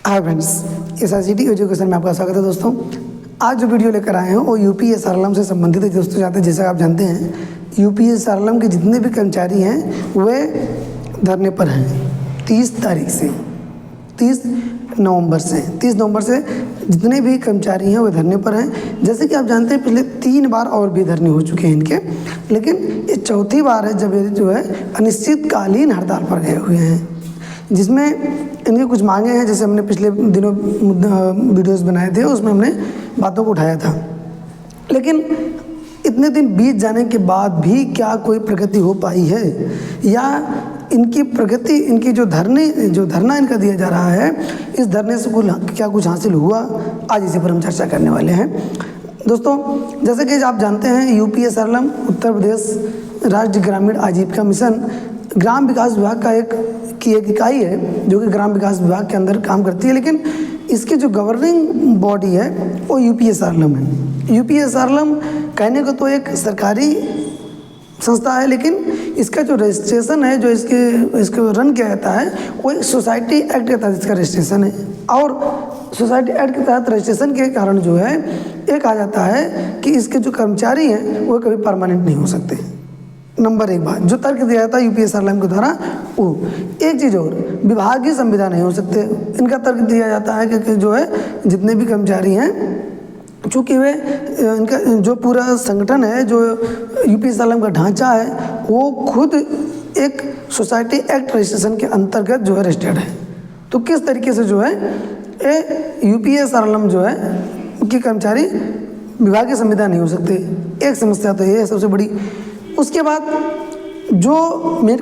Hi friends, SRCT education में आपका स्वागत है। दोस्तों, आज जो वीडियो लेकर आए हैं वो UPSRLM से संबंधित है। दोस्तों, जैसा आप जानते हैं, UPSRLM के जितने भी कर्मचारी हैं वे धरने पर हैं 30 तारीख से, 30 नवंबर से जितने भी कर्मचारी हैं वे धरने पर हैं। जैसे कि आप जानते हैं, पहले 3 बार और भी धरने हो चुके हैं इनके, लेकिन ये चौथी बार है जब ये जो है अनिश्चितकालीन हड़ताल पर गए हुए हैं, जिसमें इनकी कुछ मांगे हैं। जैसे हमने पिछले दिनों वीडियोस बनाए थे, उसमें हमने बातों को उठाया था। लेकिन इतने दिन बीत जाने के बाद भी क्या कोई प्रगति हो पाई है, या इनकी प्रगति, इनकी जो धरना इनका दिया जा रहा है, इस धरने से क्या कुछ हासिल हुआ, आज इसी पर हम चर्चा करने वाले हैं। दोस्तों, जैसे कि आप जानते हैं, UPSRLM उत्तर प्रदेश राज्य ग्रामीण आजीविका मिशन ग्राम विकास विभाग का एक इकाई है जो कि ग्राम विकास विभाग के अंदर काम करती है। लेकिन इसकी जो गवर्निंग बॉडी है वो UPSRLM है। UPSRLM कहने को तो एक सरकारी संस्था है, लेकिन इसका जो रजिस्ट्रेशन है, जो इसको रन किया जाता है, वो एक सोसाइटी एक्ट के तहत इसका रजिस्ट्रेशन है। और सोसाइटी एक्ट के तहत रजिस्ट्रेशन के कारण जो है, ये कहा जाता है कि इसके जो कर्मचारी हैं वो कभी परमानेंट नहीं हो सकते। नंबर 1 बात जो तर्क दिया जाता है UPSRLM के द्वारा, वो एक चीज़ और, विभागीय संविदा नहीं हो सकते। इनका तर्क दिया जाता है कि जो है जितने भी कर्मचारी हैं, चूँकि वे इनका जो पूरा संगठन है, जो UPSRLM का ढांचा है, वो खुद एक सोसाइटी एक्ट रजिस्ट्रेशन के अंतर्गत जो है रजिस्टर्ड है। तो किस तरीके से जो है UPSRLM जो है उनके कर्मचारी विभागीय संविदा नहीं हो सकते, एक समस्या तो ये है सबसे बड़ी। उसके बाद जो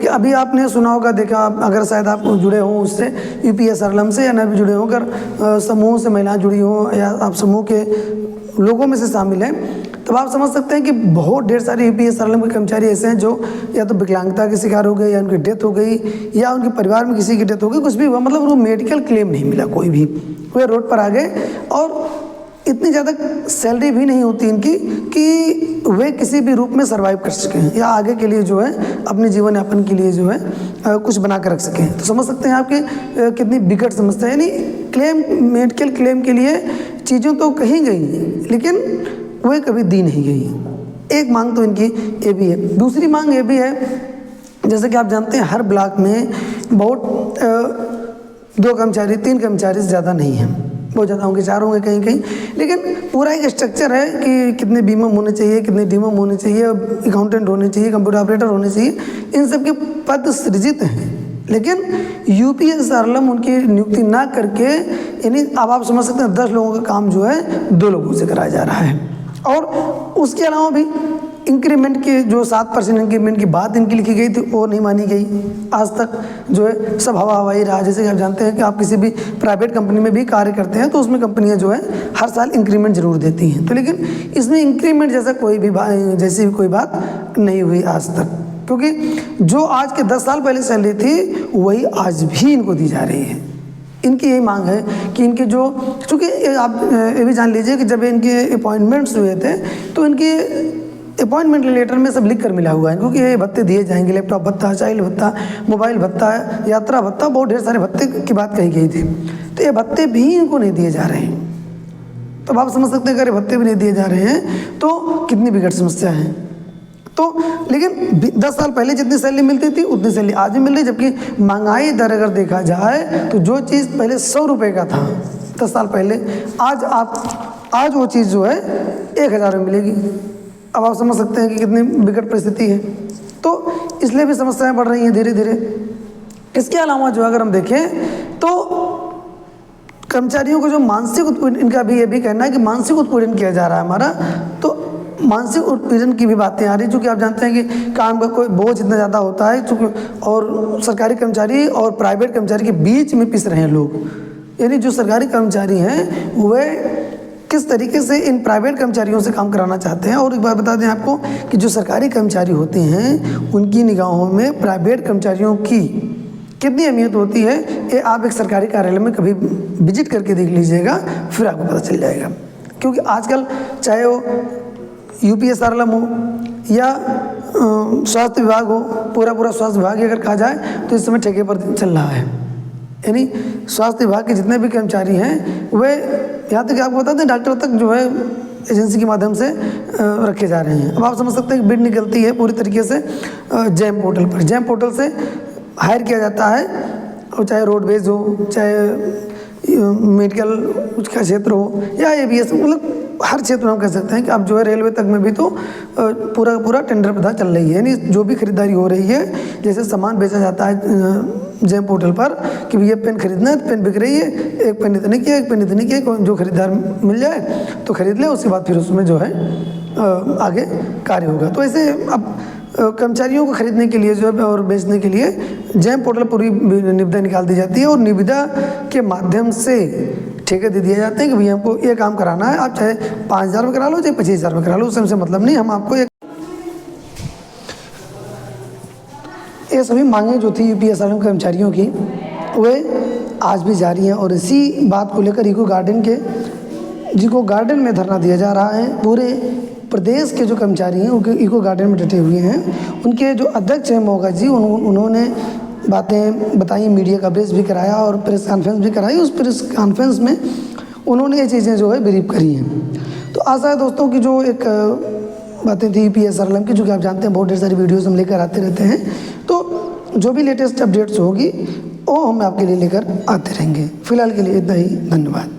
अभी आपने सुना होगा, देखा, अगर शायद आप जुड़े हों उससे, UPSRLM से, या न भी जुड़े हों, अगर समूह से महिलाएं जुड़ी हों या आप समूह के लोगों में से शामिल हैं, तब आप समझ सकते हैं कि बहुत ढेर सारे UPSRLM के कर्मचारी ऐसे हैं जो या तो विकलांगता के शिकार हो गए, या उनकी डेथ हो गई, या उनके परिवार में किसी की डेथ हो गई, कुछ भी हुआ, मतलब उनको मेडिकल क्लेम नहीं मिला कोई भी, वे रोड पर आ गए। और इतनी ज़्यादा सैलरी भी नहीं होती इनकी कि वे किसी भी रूप में सर्वाइव कर सकें, या आगे के लिए जो है अपने जीवन यापन के लिए जो है कुछ बना कर रख सकें। तो समझ सकते हैं आपकी कितनी बिगड़ समस्या है। यानी मेडिकल क्लेम के लिए चीज़ों तो कही गई, लेकिन वे कभी दी नहीं गई। एक मांग तो इनकी ये भी है। दूसरी मांग ये भी है, जैसे कि आप जानते हैं, हर ब्लॉक में बहुत 2 कर्मचारी, 3 कर्मचारी से ज़्यादा नहीं हैं, बहुत ज़्यादा होंगे, 4 होंगे कहीं कहीं। लेकिन पूरा एक स्ट्रक्चर है कि कितने बीमम होने चाहिए, कितने डीमम होने चाहिए, अकाउंटेंट होने चाहिए, कंप्यूटर ऑपरेटर होने चाहिए, इन सब के पद सृजित हैं। लेकिन UPSRLM उनकी नियुक्ति ना करके, यानी अब आप समझ सकते हैं 10 लोगों का काम जो है 2 लोगों से कराया जा रहा है। और उसके अलावा भी इंक्रीमेंट की जो 7% इंक्रीमेंट की बात इनकी लिखी गई थी, वो नहीं मानी गई। आज तक जो है सब हवाई रहा। जैसे कि आप जानते हैं कि आप किसी भी प्राइवेट कंपनी में भी कार्य करते हैं, तो उसमें कंपनियां जो है हर साल इंक्रीमेंट जरूर देती हैं। तो लेकिन इसमें इंक्रीमेंट जैसी कोई बात नहीं हुई आज तक, क्योंकि जो आज के 10 साल पहले सैलरी थी वही आज भी इनको दी जा रही है। इनकी यही मांग है कि इनके जो, चूँकि आप ये भी जान लीजिए कि जब इनके अपॉइंटमेंट्स हुए थे, तो इनके अपॉइंटमेंट लेटर में सब लिख कर मिला हुआ है, क्योंकि ये भत्ते दिए जाएंगे, लैपटॉप भत्ता, चाइल्ड भत्ता, मोबाइल भत्ता, यात्रा भत्ता, बहुत ढेर सारे भत्ते की बात कही गई थी। तो ये भत्ते भी इनको नहीं दिए जा रहे हैं। तो आप समझ सकते हैं, अगर भत्ते भी नहीं दिए जा रहे हैं तो कितनी बिगड़ समस्या है। तो लेकिन 10 साल पहले जितनी सैलरी मिलती थी उतनी सैलरी आज भी मिल रही, जबकि महंगाई दर अगर देखा जाए तो जो चीज़ पहले 100 रुपये का था 10 साल पहले, आज वो चीज़ जो है 1000 में मिलेगी। अब आप समझ सकते हैं कि कितनी बिगड़ परिस्थिति है। तो इसलिए भी समस्याएं बढ़ रही हैं धीरे धीरे। इसके अलावा जो अगर हम देखें तो कर्मचारियों को जो मानसिक उत्पीड़न, इनका भी ये भी कहना है कि मानसिक उत्पीड़न किया जा रहा है हमारा। तो मानसिक उत्पीड़न की भी बातें आ रही, चूँकि आप जानते हैं कि काम का कोई बोझ इतना ज़्यादा होता है, चूँकि और सरकारी कर्मचारी और प्राइवेट कर्मचारी के बीच में पिस रहे हैं लोग। यानी जो सरकारी कर्मचारी हैं वे किस तरीके से इन प्राइवेट कर्मचारियों से काम कराना चाहते हैं। और एक बात बता दें आपको कि जो सरकारी कर्मचारी होते हैं, उनकी निगाहों में प्राइवेट कर्मचारियों की कितनी अहमियत होती है, ये आप एक सरकारी कार्यालय में कभी विजिट करके देख लीजिएगा, फिर आपको पता चल जाएगा। क्योंकि आजकल चाहे वो UPSRLM हो या स्वास्थ्य विभाग हो, पूरा स्वास्थ्य विभाग ही अगर कहा जाए तो इस समय ठेके पर चल रहा है। यानी स्वास्थ्य विभाग के जितने भी कर्मचारी हैं वे, यहाँ तक कि आपको बता दें, डॉक्टर तक जो है एजेंसी के माध्यम से रखे जा रहे हैं। अब आप समझ सकते हैं कि बिड निकलती है पूरी तरीके से जैम पोर्टल पर। जैम पोर्टल से हायर किया जाता है, और चाहे रोडवेज हो, चाहे मेडिकल का क्षेत्र हो, या ABS, मतलब हर क्षेत्र में हम कह सकते हैं कि अब जो है रेलवे तक में भी तो पूरा का पूरा टेंडर प्रथा चल रही है। यानी जो भी खरीदारी हो रही है, जैसे सामान बेचा जाता है जैम पोर्टल पर कि ये पेन खरीदना है, पेन बिक रही है, एक पेन इतने की है, एक पेन इतने की है, जो खरीदार मिल जाए तो खरीद ले, उसके बाद फिर उसमें जो है आगे कार्य होगा। तो ऐसे अब कर्मचारियों को खरीदने के लिए जो है और बेचने के लिए जैम पोर्टल पूरी निविदा निकाल दी जाती है, और निविदा के माध्यम से ठेके दे दिए जाते हैं कि भैया हमको ये काम कराना है, आप चाहे 5,000 में करा लो, चाहे 25,000 में करा लो, उससे मतलब नहीं, हम आपको ये सभी मांगे जो थी UPSRLM कर्मचारियों की, वे आज भी जारी हैं। और इसी बात को लेकर इको गार्डन में धरना दिया जा रहा है। पूरे प्रदेश के जो कर्मचारी हैं उनके इको गार्डन में डटे हुए हैं। उनके जो अध्यक्ष हैं मोगा जी, उन्होंने बातें बताई, मीडिया कवरेज भी कराया और प्रेस कॉन्फ्रेंस भी कराई। उस प्रेस कॉन्फ्रेंस में उन्होंने ये चीज़ें जो है ब्रीफ करी हैं। तो आशा है दोस्तों की जो एक बातें थी UPSRLM की, जो कि आप जानते हैं बहुत ढेर सारी वीडियोस हम लेकर आते रहते हैं, तो जो भी लेटेस्ट अपडेट्स होगी वो हम आपके लिए लेकर आते रहेंगे। फिलहाल के लिए इतना ही, धन्यवाद।